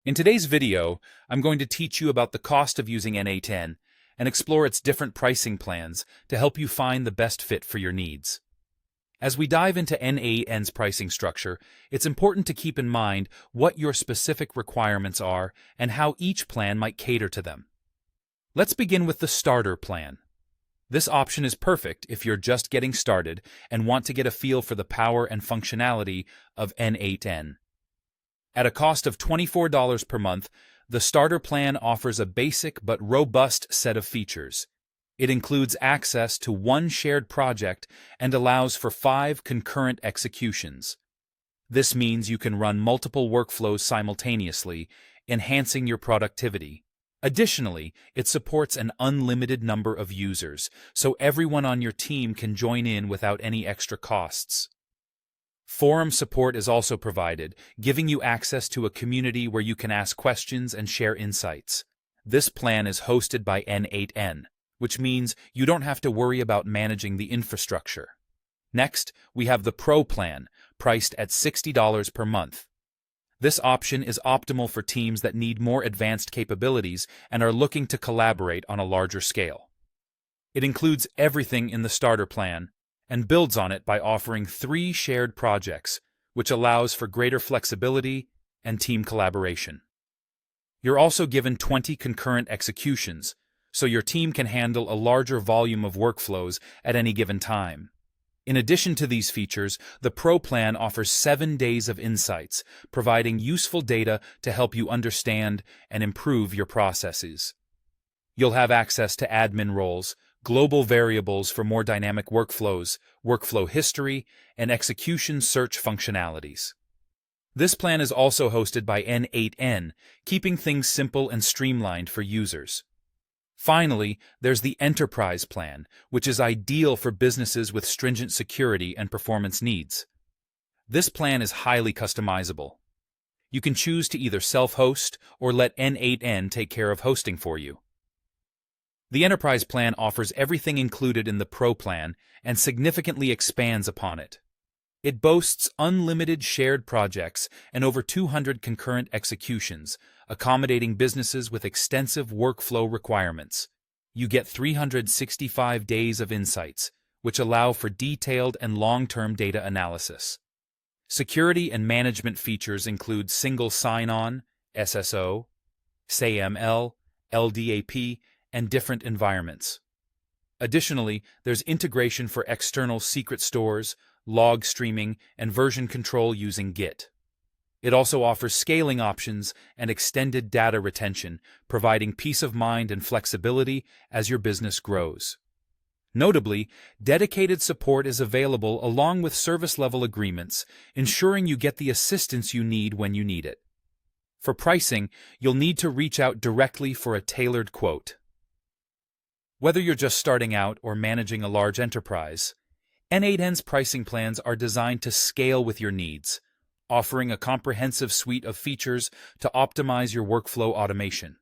In today's video, I'm going to teach you about the cost of using N8n and explore its different pricing plans to help you find the best fit for your needs. As we dive into N8n's pricing structure, it's important to keep in mind what your specific requirements are and how each plan might cater to them. Let's begin with the starter plan. This option is perfect if you're just getting started and want to get a feel for the power and functionality of N8n. At a cost of $24 per month, the starter plan offers a basic but robust set of features. It includes access to one shared project and allows for 5 concurrent executions. This means you can run multiple workflows simultaneously, enhancing your productivity. Additionally, it supports an unlimited number of users, so everyone on your team can join in without any extra costs. Forum support is also provided, giving you access to a community where you can ask questions and share insights. This plan is hosted by N8n, which means you don't have to worry about managing the infrastructure. Next, we have the Pro plan, priced at $60 per month. This option is optimal for teams that need more advanced capabilities and are looking to collaborate on a larger scale. It includes everything in the starter plan and builds on it by offering 3 shared projects, which allows for greater flexibility and team collaboration. You're also given 20 concurrent executions, so your team can handle a larger volume of workflows at any given time. In addition to these features, the Pro plan offers 7 days of insights, providing useful data to help you understand and improve your processes. You'll have access to admin roles, global variables for more dynamic workflows, workflow history, and execution search functionalities. This plan is also hosted by N8n, keeping things simple and streamlined for users. Finally, there's the Enterprise plan, which is ideal for businesses with stringent security and performance needs. This plan is highly customizable. You can choose to either self-host or let N8n take care of hosting for you. The Enterprise plan offers everything included in the Pro plan and significantly expands upon it. It boasts unlimited shared projects and over 200 concurrent executions, accommodating businesses with extensive workflow requirements. You get 365 days of insights, which allow for detailed and long-term data analysis. Security and management features include single sign-on, SSO, SAML, LDAP, and different environments. Additionally, there's integration for external secret stores, log streaming, and version control using Git. It also offers scaling options and extended data retention, providing peace of mind and flexibility as your business grows. Notably, dedicated support is available along with service-level agreements, ensuring you get the assistance you need when you need it. For pricing, you'll need to reach out directly for a tailored quote. Whether you're just starting out or managing a large enterprise, N8n's pricing plans are designed to scale with your needs, offering a comprehensive suite of features to optimize your workflow automation.